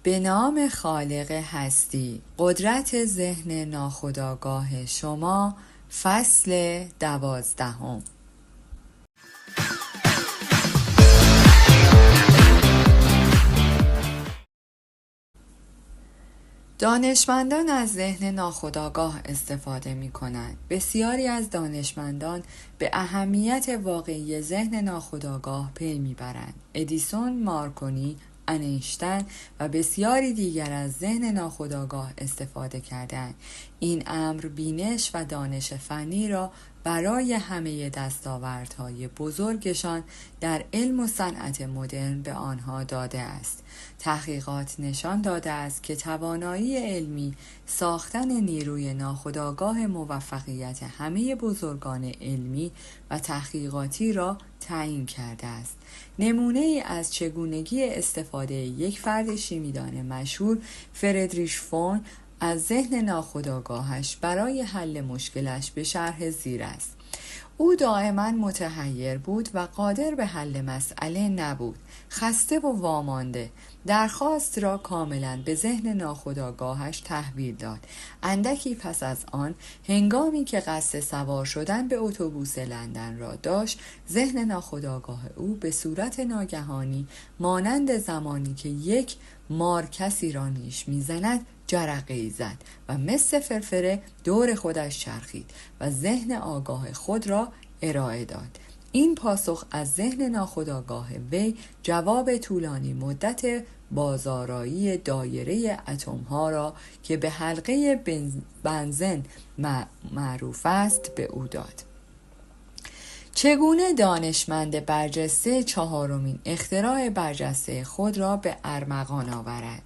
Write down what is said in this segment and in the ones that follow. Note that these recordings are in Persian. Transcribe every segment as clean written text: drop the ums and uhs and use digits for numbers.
به نام خالق هستی، قدرت ذهن ناخودآگاه شما، فصل 12. دانشمندان از ذهن ناخودآگاه استفاده می کنند. بسیاری از دانشمندان به اهمیت واقعی ذهن ناخودآگاه پی می برند. ادیسون، مارکونی، انیشتین و بسیاری دیگر از ذهن ناخودآگاه استفاده کردند. این امر بینش و دانش فنی را برای همه دستاوردهای بزرگشان در علم و صنعت مدرن به آنها داده است. تحقیقات نشان داده است که توانایی علمی ساختن نیروی ناخودآگاه موفقیت همه بزرگان علمی و تحقیقاتی را تعیین کرده است. نمونه ای از چگونگی استفاده یک فرد شیمیدان مشهور، فردریش فون، از ذهن ناخودآگاهش برای حل مشکلش به شرح زیر است. او دائما متحیر بود و قادر به حل مسئله نبود. خسته و وامانده درخواست را کاملا به ذهن ناخودآگاهش تحویل داد. اندکی پس از آن، هنگامی که قصد سوار شدن به اتوبوس لندن را داشت، ذهن ناخودآگاه او به صورت ناگهانی، مانند زمانی که یک مار کسی را نیش میزند، جرقه‌ای زد و مثل فرفره دور خودش چرخید و ذهن آگاه خود را ارائه داد. این پاسخ از ذهن ناخودآگاه وی جواب طولانی مدت بازآرایی دایره اتم‌ها را که به حلقه بنزن معروف است به او داد. چگونه دانشمند برجسته چهارمین اختراع برجسته خود را به ارمغان آورد؟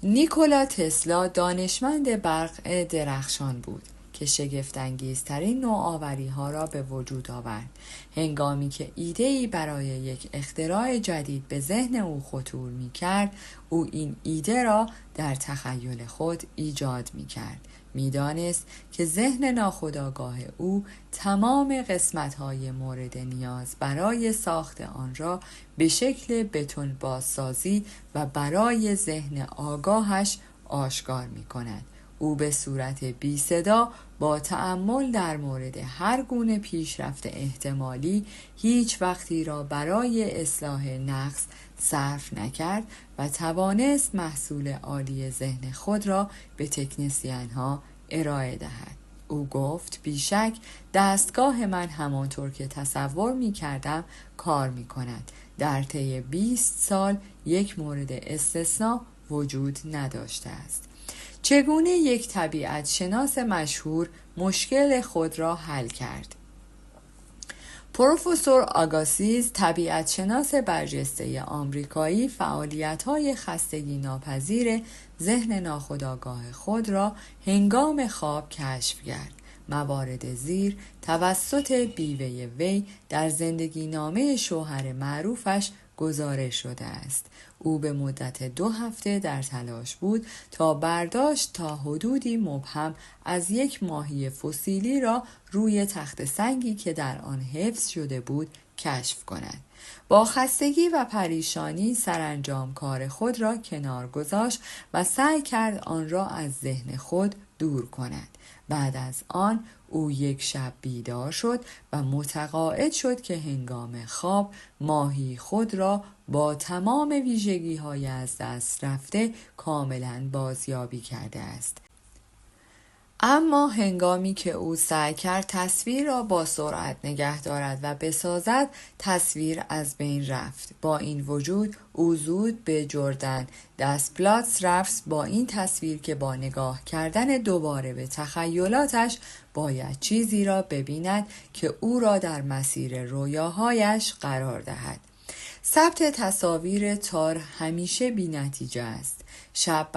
نیکولا تسلا دانشمند برق درخشان بود که شگفت‌انگیزترین نوآوری‌ها را به وجود آورد. هنگامی که ایده‌ای برای یک اختراع جدید به ذهن او خطور می‌کرد، او این ایده را در تخیل خود ایجاد می‌کرد. می‌دانست که ذهن ناخودآگاه او تمام قسمت‌های مورد نیاز برای ساخت آن را به شکل بتون بازسازی و برای ذهن آگاهش آشکار می‌کند. او به صورت بی صدا با تأمل در مورد هر گونه پیشرفت احتمالی هیچ وقتی را برای اصلاح نقص صرف نکرد و توانست محصول عالی ذهن خود را به تکنسین‌ها ارائه دهد. او گفت بیشک دستگاه من همانطور که تصور می کردم کار می کند. در طی 20 سال یک مورد استثناء وجود نداشته است. چگونه یک طبیعت شناس مشهور مشکل خود را حل کرد؟ پروفسور آگاسیز، طبیعت شناس برجسته آمریکایی، فعالیت‌های خستگی ناپذیر ذهن ناخودآگاه خود را هنگام خواب کشف کرد. موارد زیر توسط بیوه وی در زندگی نامه شوهر معروفش گزارش شده است. او به مدت 2 هفته در تلاش بود تا برداشت تا حدودی مبهم از یک ماهی فسیلی را روی تخت سنگی که در آن حفظ شده بود کشف کند. با خستگی و پریشانی سرانجام کار خود را کنار گذاشت و سعی کرد آن را از ذهن خود دور کند. بعد از آن او یک شب بیدار شد و متقاعد شد که هنگام خواب ماهی خود را با تمام ویژگی‌های از دست رفته کاملا بازیابی کرده است. اما هنگامی که او سعی کرد تصویر را با سرعت نگه دارد و بسازد، تصویر از بین رفت. با این وجود او زود به جردن دسپلاتس رفت با این تصویر که با نگاه کردن دوباره به تخیلاتش باید چیزی را ببیند که او را در مسیر رویاهایش قرار دهد. ثبت تصاویر تار همیشه بی نتیجه است. شب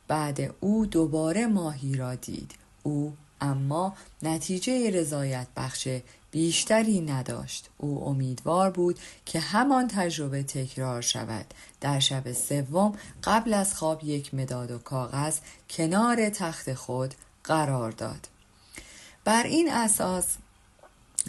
بعد او دوباره ماهی را دید. او اما نتیجه رضایت بخش بیشتری نداشت. او امیدوار بود که همان تجربه تکرار شود. در شب سوم قبل از خواب یک مداد و کاغذ کنار تخت خود قرار داد. بر این اساس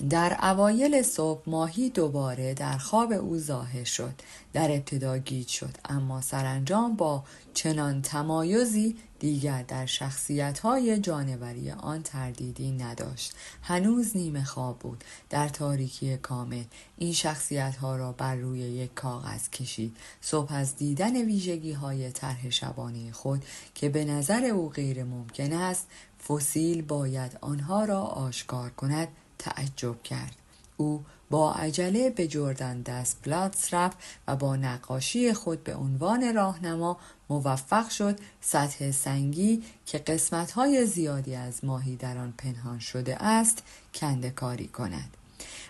در اوایل صبح ماهی دوباره در خواب او ظاهر شد. در ابتدا گیج شد، اما سرانجام با چنان تمایزی دیگر در شخصیت‌های جانوری آن تردیدی نداشت. هنوز نیمه خواب بود. در تاریکی کامل این شخصیت‌ها را بر روی یک کاغذ کشید. صبح از دیدن ویژگی‌های طرح شبانه خود که به نظر او غیر ممکن است فسیل باید آنها را آشکار کند تعجب کرد. او با عجله به جردن دست بلاتس رفت و با نقاشی خود به عنوان راهنما موفق شد سطح سنگی که قسمت‌های زیادی از ماهی در آن پنهان شده است کنده‌کاری کند.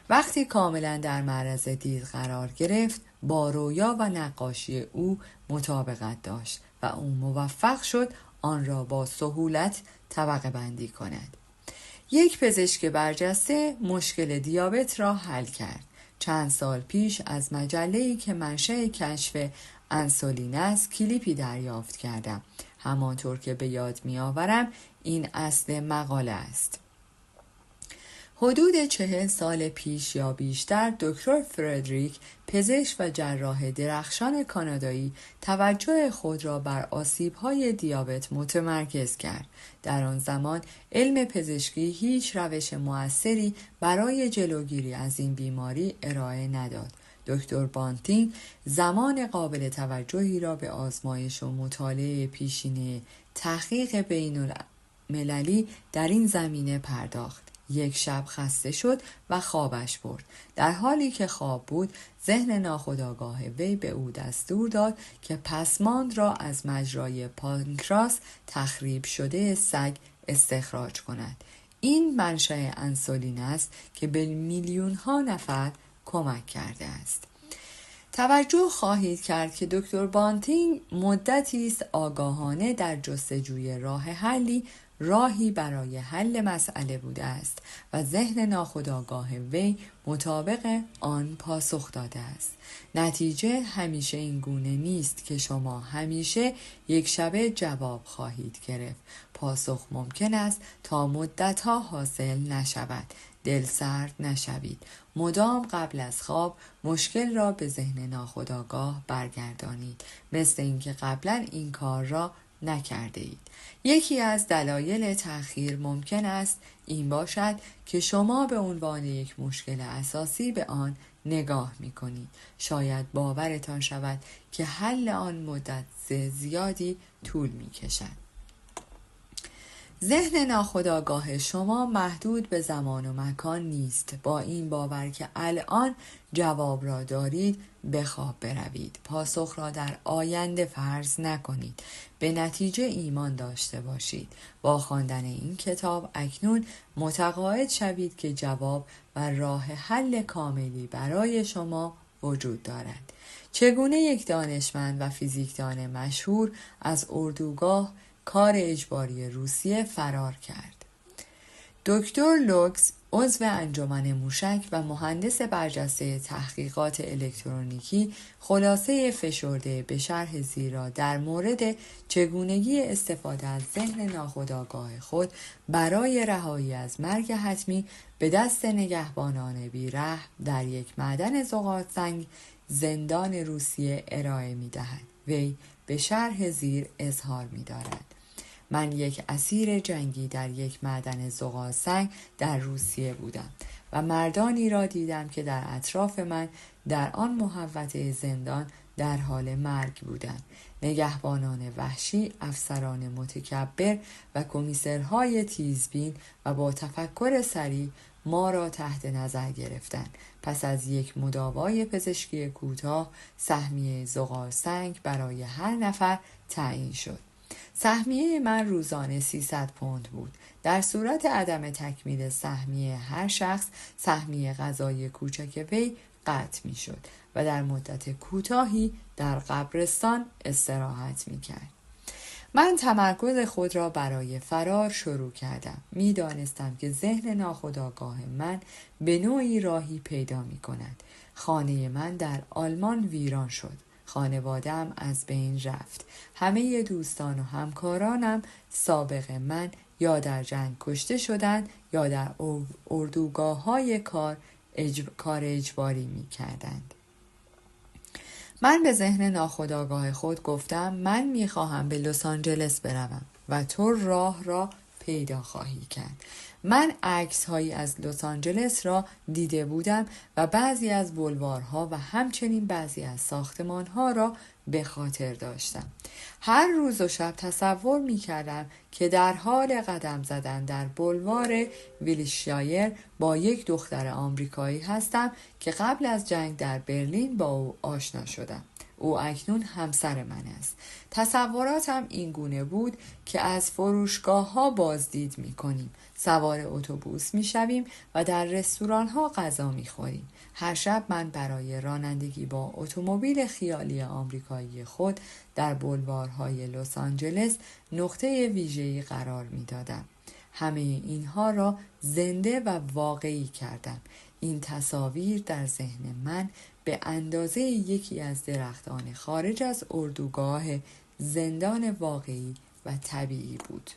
وقتی کاملا در معرض دید قرار گرفت، با رویا و نقاشی او مطابقت داشت و او موفق شد آن را با سهولت طبقه بندی کند. یک پزشک برجسته مشکل دیابت را حل کرد. چند سال پیش از مجله‌ای که منشأ کشف انسولین است کلیپی دریافت کردم. همانطور که به یاد می‌آورم این اصل مقاله است. حدود 40 سال پیش یا بیشتر دکتر فردریک، پزشک و جراح درخشان کانادایی، توجه خود را بر آسیب‌های دیابت متمرکز کرد. در آن زمان علم پزشکی هیچ روش مؤثری برای جلوگیری از این بیماری ارائه نداد. دکتر بانتینگ زمان قابل توجهی را به آزمایش و مطالعه پیشینه تحقیق بین المللی در این زمینه پرداخت. یک شب خسته شد و خوابش برد. در حالی که خواب بود، ذهن ناخودآگاه وی به او دستور داد که پسماند را از مجرای پانکراس تخریب شده سگ استخراج کند. این منشأ انسولین است که به میلیون‌ها نفر کمک کرده است. توجه خواهید کرد که دکتر بانتینگ مدتی است آگاهانه در جستجوی راهی برای حل مسئله بوده است و ذهن ناخودآگاه وی مطابق آن پاسخ داده است. نتیجه همیشه این گونه نیست که شما همیشه یک شبه جواب خواهید گرفت. پاسخ ممکن است تا مدتها حاصل نشود. دل سرد نشوید. مدام قبل از خواب مشکل را به ذهن ناخودآگاه برگردانید، مثل اینکه قبلا این کار را نکرده اید. یکی از دلایل تأخیر ممکن است این باشد که شما به عنوان یک مشکل اساسی به آن نگاه می کنید. شاید باورتان شود که حل آن مدت زیادی طول می کشد. ذهن ناخودآگاه شما محدود به زمان و مکان نیست. با این باور که الان جواب را دارید به خواب بروید. پاسخ را در آینده فرض نکنید. به نتیجه ایمان داشته باشید. با خواندن این کتاب اکنون متقاعد شوید که جواب و راه حل کاملی برای شما وجود دارد. چگونه یک دانشمند و فیزیکدان مشهور از اردوگاه کار اجباری روسیه فرار کرد. دکتر لوکس، عضو انجمن موشک و مهندس برجسته تحقیقات الکترونیکی، خلاصه فشرده به شرح زیر را در مورد چگونگی استفاده از ذهن ناخودآگاه خود برای رهایی از مرگ حتمی به دست نگهبانان بی‌رحم در یک معدن زغال‌سنگ زندان روسیه ارائه می‌دهد. وی به شرح زیر اظهار می‌دارد: من یک اسیر جنگی در یک معدن زغال‌سنگ در روسیه بودم و مردانی را دیدم که در اطراف من در آن محوطه زندان در حال مرگ بودند. نگهبانان وحشی، افسران متکبر و کمیسرهای تیزبین و با تفکر سریع ما را تحت نظر گرفتند. پس از یک مداوای پزشکی کوتاه، سهمیه زغال‌سنگ برای هر نفر تعیین شد. سهمیه من روزانه 300 پوند بود. در صورت عدم تکمیل سهمیه هر شخص، سهمیه غذای کوچک وی قطع می شد و در مدت کوتاهی در قبرستان استراحت می کرد. من تمرکز خود را برای فرار شروع کردم. می دانستم که ذهن ناخودآگاه من به نوعی راهی پیدا می کند. خانه من در آلمان ویران شد. خانواده‌ام از بین رفت. همه دوستان و همکارانم سابق من یا در جنگ کشته شدند یا در اردوگاه‌های کار اجباری می‌کردند. من به ذهن ناخودآگاه خود گفتم من می‌خواهم به لس آنجلس بروم و تو راه را پیدا خواهی کرد. من عکس‌هایی از لس آنجلس را دیده بودم و بعضی از بولوارها و همچنین بعضی از ساختمان‌ها را به خاطر داشتم. هر روز و شب تصور می‌کردم که در حال قدم زدن در بولوار ویلشایر با یک دختر آمریکایی هستم که قبل از جنگ در برلین با او آشنا شدم. او اکنون همسر من است. تصوراتم این گونه بود که از فروشگاه‌ها بازدید می‌کنیم، سوار اتوبوس می‌شویم و در رستوران‌ها غذا می‌خوریم. هر شب من برای رانندگی با اتومبیل خیالی آمریکایی خود در بولوارهای لس آنجلس نقطه ویژه‌ای قرار می‌دادم. همه اینها را زنده و واقعی کردم. این تصاویر در ذهن من به اندازه یکی از درختان خارج از اردوگاه زندان واقعی و طبیعی بود.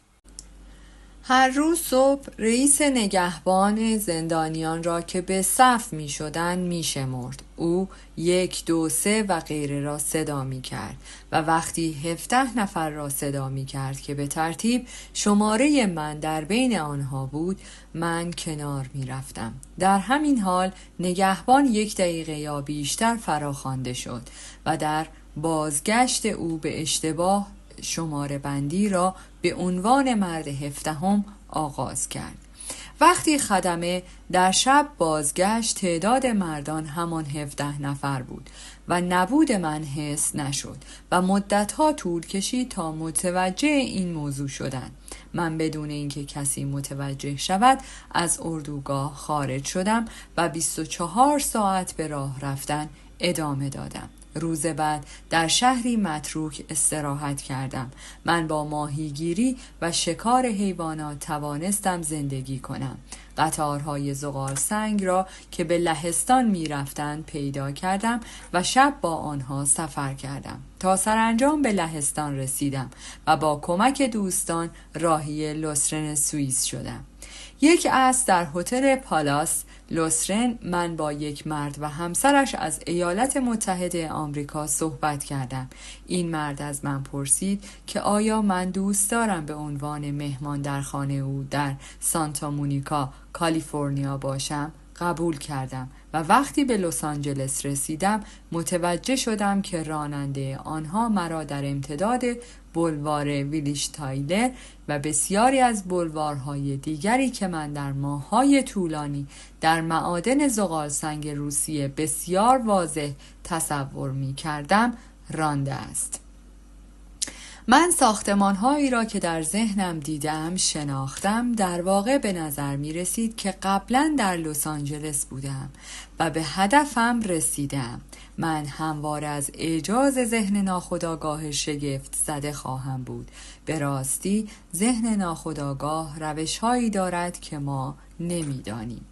هر روز صبح رئیس نگهبان زندانیان را که به صف می شدن می شمرد. او 1 2 3 و غیره را صدا می کرد و وقتی 17 نفر را صدا می کرد که به ترتیب شماره من در بین آنها بود، من کنار می رفتم. در همین حال نگهبان 1 دقیقه یا بیشتر فراخوانده شد و در بازگشت او به اشتباه شماره بندی را به عنوان مرد 17 آغاز کرد. وقتی خدمه در شب بازگشت، تعداد مردان همان 17 نفر بود و نبود من حس نشد و مدتها طول کشید تا متوجه این موضوع شدند. من بدون اینکه کسی متوجه شود از اردوگاه خارج شدم و 24 ساعت به راه رفتن ادامه دادم. روز بعد در شهری متروک استراحت کردم. من با ماهیگیری و شکار حیوانات توانستم زندگی کنم. قطارهای زغال سنگ را که به لهستان می رفتند پیدا کردم و شب با آنها سفر کردم تا سرانجام به لهستان رسیدم و با کمک دوستان راهی لوسرن سوئیس شدم. یک عصر در هتل پالاس لوسرن من با یک مرد و همسرش از ایالات متحده آمریکا صحبت کردم. این مرد از من پرسید که آیا من دوست دارم به عنوان مهمان در خانه او در سانتا مونیکا، کالیفرنیا باشم. قبول کردم و وقتی به لس آنجلس رسیدم متوجه شدم که راننده آنها مرا در امتداد بولوار ویلیش تایلر و بسیاری از بولوارهای دیگری که من در ماه‌های طولانی در معادن زغال سنگ روسیه بسیار واضح تصور می کردم رانده است. من ساختمان‌هایی را که در ذهنم دیدم شناختم. در واقع به نظر می رسید که قبلا در لس آنجلس بودم و به هدفم رسیدم. من همواره از اعجاز ذهن ناخودآگاه شگفت زده خواهم بود. به راستی ذهن ناخودآگاه روش‌هایی دارد که ما نمی‌دانیم.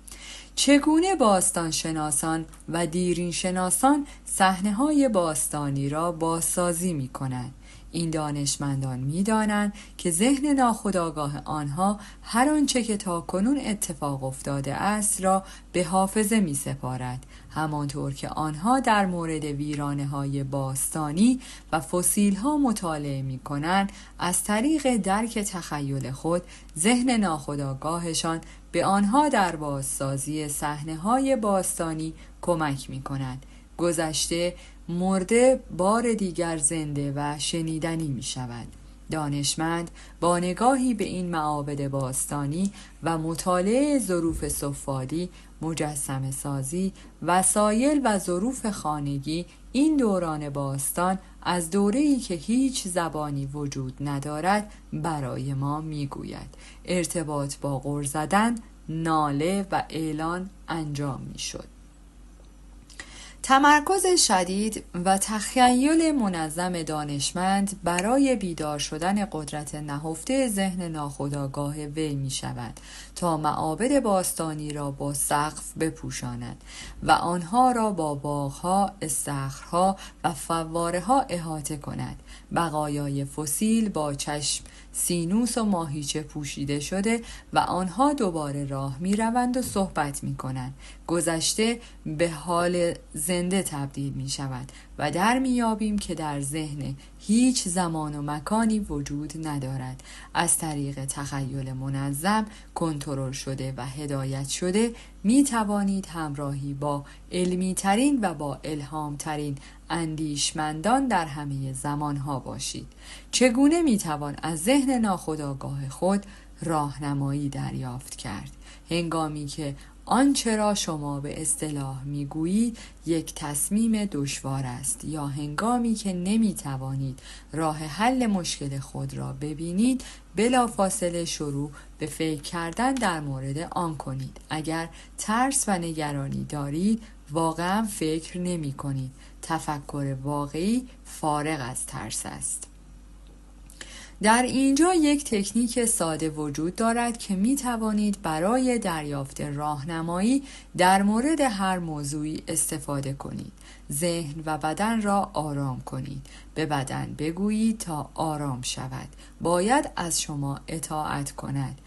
چگونه باستان شناسان و دیرین شناسان صحنه‌های باستانی را بازسازی می‌کنند؟ این دانشمندان می‌دانند که ذهن ناخودآگاه آنها هر آنچه که تاکنون اتفاق افتاده است را به حافظه می‌سپارد، همانطور که آنها در مورد ویرانه‌های باستانی و فسیل‌ها مطالعه می‌کنند. از طریق درک تخیل خود ذهن ناخودآگاهشان به آنها در بازسازی صحنه‌های باستانی کمک می‌کند. گذشته مرده بار دیگر زنده و شنیدنی می شود. دانشمند با نگاهی به این معابد باستانی و مطالعه ظروف سفالی، مجسمه سازی، وسایل و ظروف خانگی این دوران باستان از دوره‌ای که هیچ زبانی وجود ندارد برای ما می گوید. ارتباط با غر زدن، ناله و اعلان انجام می شد. تمرکز شدید و تخیل منظم دانشمند برای بیدار شدن قدرت نهفته ذهن ناخودآگاه وی می شود تا معابد باستانی را با سقف بپوشاند و آنها را با باغها، استخرها و فواره‌ها احاطه کند. بقایای فسیل با چشم، سینوس و ماهیچه پوشیده شده و آنها دوباره راه می روند و صحبت می کنند. گذشته به حال زنده تبدیل می شود و در می یابیم که در ذهن هیچ زمان و مکانی وجود ندارد. از طریق تخیل منظم، کنترل شده و هدایت شده می توانید همراهی با علمی ترین و با الهام ترین اندیشمندان در همه زمانها باشید. چگونه می توان از ذهن ناخودآگاه خود راهنمایی دریافت کرد؟ هنگامی که آنچه را شما به اصطلاح میگویید یک تصمیم دشوار است، یا هنگامی که نمی توانید راه حل مشکل خود را ببینید، بلافاصله شروع به فکر کردن در مورد آن کنید. اگر ترس و نگرانی دارید، واقعا فکر نمی کنید. تفکر واقعی فارغ از ترس است. در اینجا یک تکنیک ساده وجود دارد که می توانید برای دریافت راهنمایی در مورد هر موضوعی استفاده کنید. ذهن و بدن را آرام کنید. به بدن بگویید تا آرام شود. باید از شما اطاعت کند.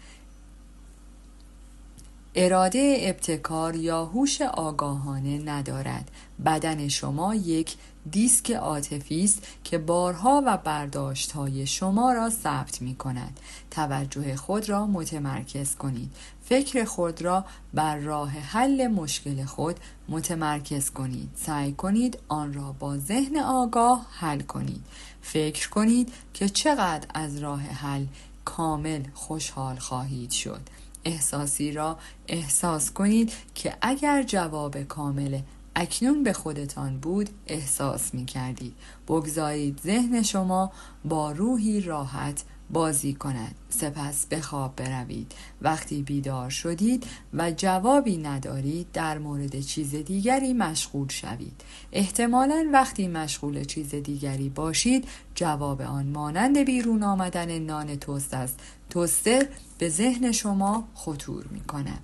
اراده ابتکار یا هوش آگاهانه ندارد. بدن شما یک دیسک عاطفی است که بارها و برداشت‌های شما را ثبت می‌کند. توجه خود را متمرکز کنید. فکر خود را بر راه حل مشکل خود متمرکز کنید. سعی کنید آن را با ذهن آگاه حل کنید. فکر کنید که چقدر از راه حل کامل خوشحال خواهید شد. احساسی را احساس کنید که اگر جواب کامل اکنون به خودتان بود احساس می کردید. بگذارید ذهن شما با روحی راحت بازی کند. سپس به خواب بروید. وقتی بیدار شدید و جوابی ندارید، در مورد چیز دیگری مشغول شوید. احتمالاً وقتی مشغول چیز دیگری باشید، جواب آن مانند بیرون آمدن نان توست است. توستر به ذهن شما خطور می کند.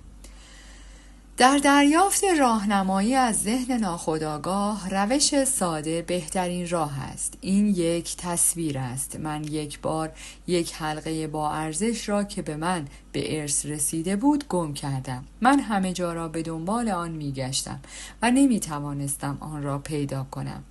در دریافت راهنمایی از ذهن ناخودآگاه، روش ساده بهترین راه است. این یک تصویر است. من یک بار یک حلقه با ارزش را که به من به ارث رسیده بود گم کردم. من همه جا را به دنبال آن می گشتم و نمی توانستم آن را پیدا کنم.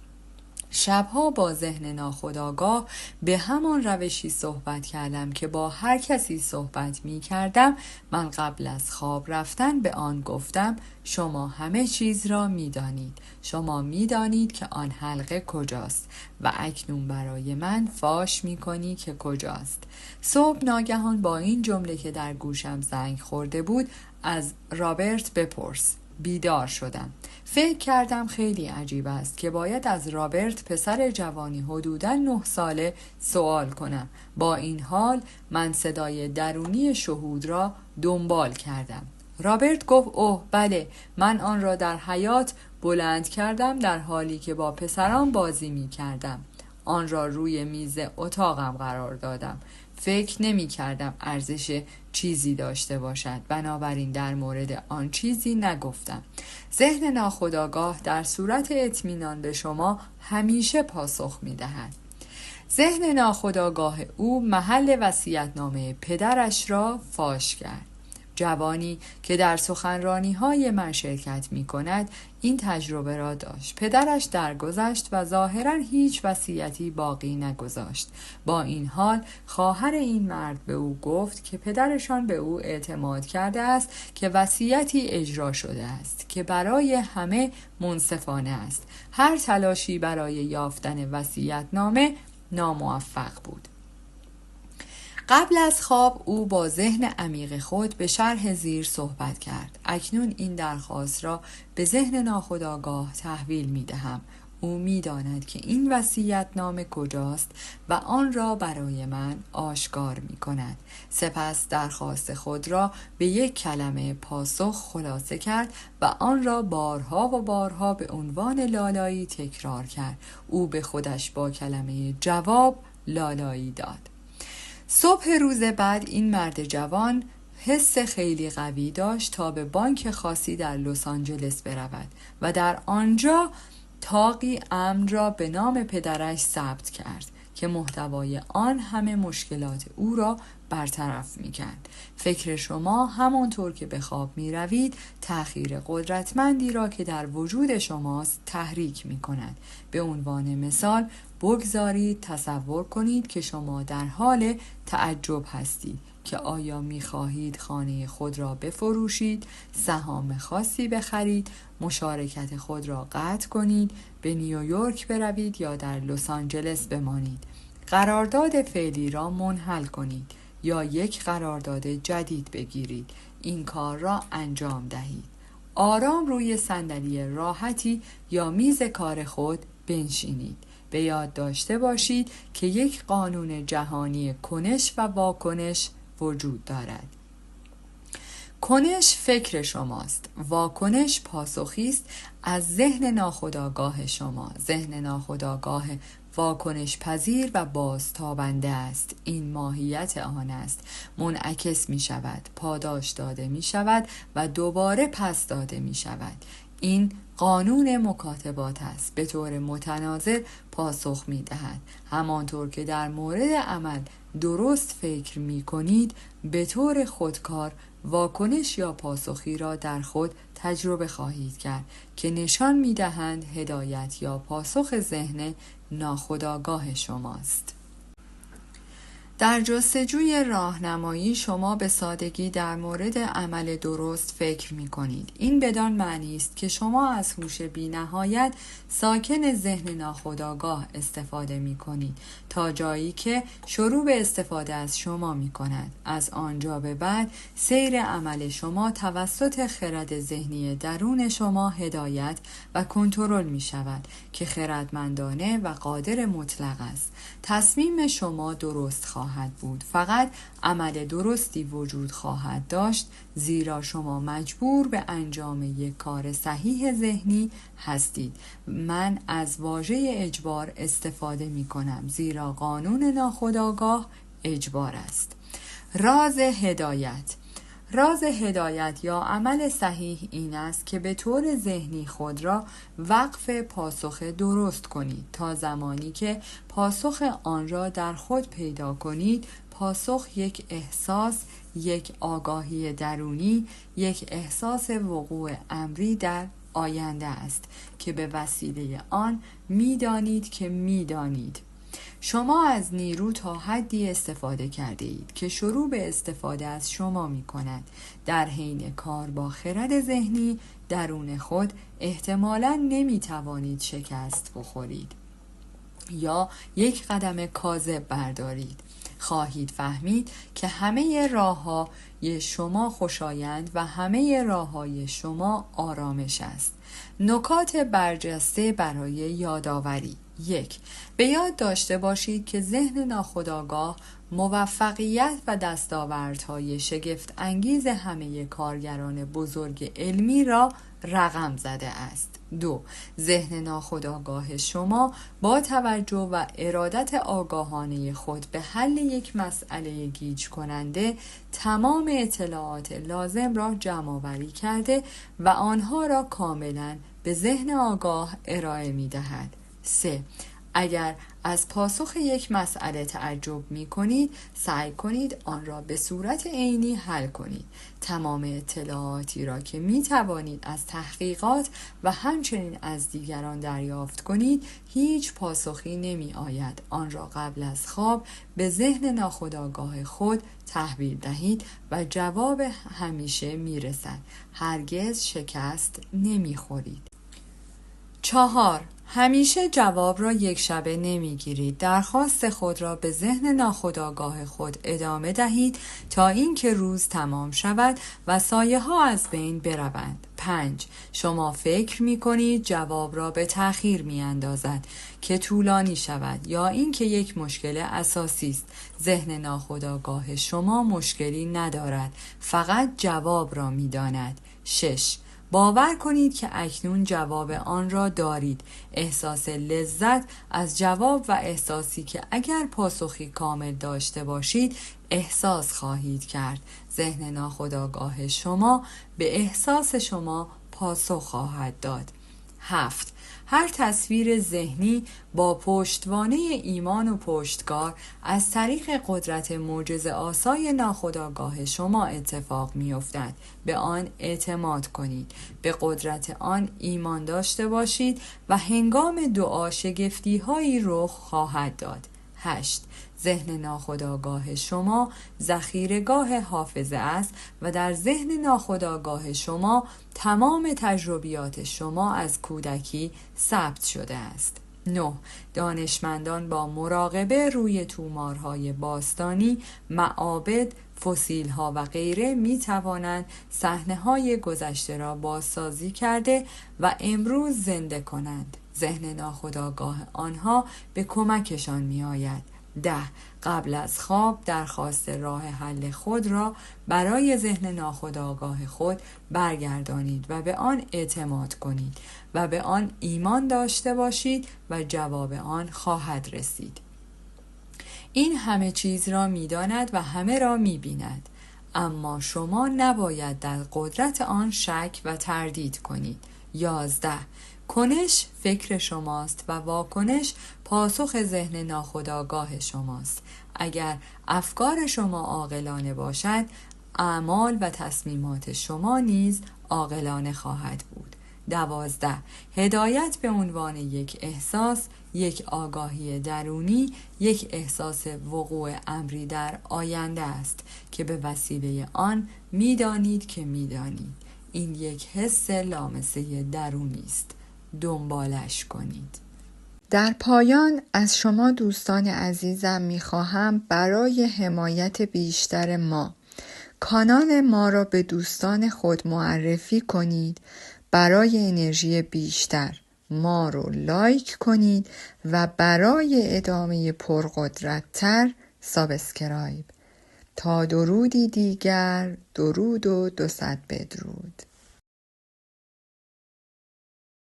شبها با ذهن ناخودآگاه به همان روشی صحبت کردم که با هر کسی صحبت می کردم. من قبل از خواب رفتن به آن گفتم شما همه چیز را می دانید. شما می دانید که آن حلقه کجاست و اکنون برای من فاش می کنی که کجاست. صبح ناگهان با این جمله که در گوشم زنگ خورده بود از رابرت بپرس. بیدار شدم. فکر کردم خیلی عجیب است که باید از رابرت پسر جوانی حدوداً 9 ساله سوال کنم. با این حال من صدای درونی شهود را دنبال کردم. رابرت گفت اوه بله، من آن را در حیاط بلند کردم در حالی که با پسران بازی می کردم. آن را روی میز اتاقم قرار دادم. فکر نمی کردم ارزش چیزی داشته باشد، بنابراین در مورد آن چیزی نگفتم. ذهن ناخودآگاه در صورت اطمینان به شما همیشه پاسخ می دهد. ذهن ناخودآگاه او محل وصیت‌نامه پدرش را فاش کرد. جوانی که در سخنرانی‌های من شرکت می‌کند این تجربه را داشت. پدرش درگذشت و ظاهراً هیچ وصیتی باقی نگذاشت. با این حال خواهر این مرد به او گفت که پدرشان به او اعتماد کرده است که وصیتی اجرا شده است که برای همه منصفانه است. هر تلاشی برای یافتن وصیت‌نامه ناموفق بود. قبل از خواب او با ذهن عمیق خود به شرح زیر صحبت کرد. اکنون این درخواست را به ذهن ناخودآگاه تحویل می دهم. او می‌داند که این وصیت‌نامه کجاست و آن را برای من آشکار می‌کند. سپس درخواست خود را به یک کلمه پاسخ خلاصه کرد و آن را بارها و بارها به عنوان لالایی تکرار کرد. او به خودش با کلمه جواب لالایی داد. صبح روز بعد این مرد جوان حس خیلی قوی داشت تا به بانک خاصی در لس آنجلس برود و در آنجا تاقی امر را به نام پدرش ثبت کرد که محتوای آن همه مشکلات او را برطرف می‌کرد. فکر شما همانطور که به خواب می‌روید تأخیر قدرتمندی را که در وجود شماست تحریک می‌کند. به عنوان مثال بگذارید تصور کنید که شما در حال تعجب هستید که آیا می‌خواهید خانه خود را بفروشید، سهام خاصی بخرید، مشارکت خود را قطع کنید، به نیویورک بروید یا در لس آنجلس بمانید. قرارداد فعلی را منحل کنید یا یک قرارداد جدید بگیرید. این کار را انجام دهید. آرام روی صندلی راحتی یا میز کار خود بنشینید. به یاد داشته باشید که یک قانون جهانی کنش و واکنش وجود دارد. کنش فکر شماست، واکنش پاسخی است از ذهن ناخودآگاه شما. ذهن ناخودآگاه واکنش پذیر و بازتابنده است. این ماهیت آن است. منعکس می شود، پاداش داده می شود و دوباره پس داده می شود. این قانون مکاتبات است. به طور متناظر پاسخ می دهد. همانطور که در مورد عمل درست فکر می کنید، به طور خودکار واکنش یا پاسخی را در خود تجربه خواهید کرد که نشان می دهند هدایت یا پاسخ ذهن ناخودآگاه شماست. در جستجوی راهنمایی شما به سادگی در مورد عمل درست فکر می کنید. این بدان معنی است که شما از هوش بی‌نهایت ساکن ذهن ناخودآگاه استفاده می کنید تا جایی که شروع به استفاده از شما می کند. از آنجا به بعد سیر عمل شما توسط خرد ذهنی درون شما هدایت و کنترل می شود که خردمندانه و قادر مطلق است. تصمیم شما درست خواهد بود. فقط عمل درستی وجود خواهد داشت، زیرا شما مجبور به انجام یک کار صحیح ذهنی هستید. من از واژه اجبار استفاده می کنم، زیرا قانون ناخودآگاه اجبار است. راز هدایت. راز هدایت یا عمل صحیح این است که به طور ذهنی خود را وقف پاسخ درست کنید. تا زمانی که پاسخ آن را در خود پیدا کنید، پاسخ یک احساس، یک آگاهی درونی، یک احساس وقوع امری در آینده است که به وسیله آن می‌دانید که می‌دانید. شما از نیرو تا حدی استفاده کرده اید که شروع به استفاده از شما می کند. در حین کار با خرد ذهنی درون خود احتمالاً نمی توانید شکست بخورید یا یک قدم کاذب بردارید. خواهید فهمید که همه راه‌های شما خوشایند و همه راه‌های شما آرامش است. نکات برجسته برای یادآوری: 1. به یاد داشته باشید که ذهن ناخودآگاه موفقیت و دستاوردهای شگفت انگیز همه کارگران بزرگ علمی را رقم زده است. 2. ذهن ناخودآگاه شما با توجه و ارادت آگاهانه خود به حل یک مسئله گیج کننده تمام اطلاعات لازم را جمع‌آوری کرده و آنها را کاملاً به ذهن آگاه ارائه می دهد. 3. اگر از پاسخ یک مسئله تعجب می کنید، سعی کنید آن را به صورت عینی حل کنید. تمام اطلاعاتی را که می توانید از تحقیقات و همچنین از دیگران دریافت کنید، هیچ پاسخی نمی آید. آن را قبل از خواب به ذهن ناخودآگاه خود تحویل دهید و جواب همیشه می رسد. هرگز شکست نمی خورید. 4. همیشه جواب را یک شبه نمیگیرید. درخواست خود را به ذهن ناخودآگاه خود ادامه دهید تا اینکه روز تمام شود و سایه ها از بین بروند. 5. شما فکر می کنید جواب را به تأخیر می اندازد که طولانی شود یا اینکه یک مشکل اساسی است. ذهن ناخودآگاه شما مشکلی ندارد، فقط جواب را می داند. 6. باور کنید که اکنون جواب آن را دارید. احساس لذت از جواب و احساسی که اگر پاسخی کامل داشته باشید احساس خواهید کرد. ذهن ناخودآگاه شما به احساس شما پاسخ خواهد داد. 7. هر تصویر ذهنی با پشتوانه ایمان و پشتکار از طریق قدرت معجزه‌آسای ناخودآگاه شما اتفاق می‌افتد. به آن اعتماد کنید. به قدرت آن ایمان داشته باشید و هنگام دعا شگفتی‌هایی رخ خواهد داد. 8. ذهن ناخودآگاه شما ذخیره‌گاه حافظه است و در ذهن ناخودآگاه شما تمام تجربیات شما از کودکی ثبت شده است. 9. دانشمندان با مراقبه روی تومارهای باستانی، معابد، فسیل‌ها و غیره می توانند صحنه‌های گذشته را بازسازی کرده و امروز زنده کنند. ذهن ناخودآگاه آنها به کمکشان می آید. 10. قبل از خواب درخواست راه حل خود را برای ذهن ناخودآگاه خود برگردانید و به آن اعتماد کنید و به آن ایمان داشته باشید و جواب آن خواهد رسید. این همه چیز را می داند و همه را می بیند، اما شما نباید در قدرت آن شک و تردید کنید. 11. کنش فکر شماست و واکنش پاسخ ذهن ناخودآگاه شماست. اگر افکار شما عاقلانه باشد، اعمال و تصمیمات شما نیز عاقلانه خواهد بود. 12. هدایت به عنوان یک احساس، یک آگاهی درونی، یک احساس وقوع امری در آینده است که به وسیله آن می‌دانید که می‌دانید. این یک حس لامسه درونی است. دنبالش کنید. در پایان از شما دوستان عزیزم می‌خواهم برای حمایت بیشتر ما کانال ما را به دوستان خود معرفی کنید. برای انرژی بیشتر ما رو لایک کنید و برای ادامه پرقدرت‌تر سابسکرایب. تا درودی دیگر، درود و 200 بدرود.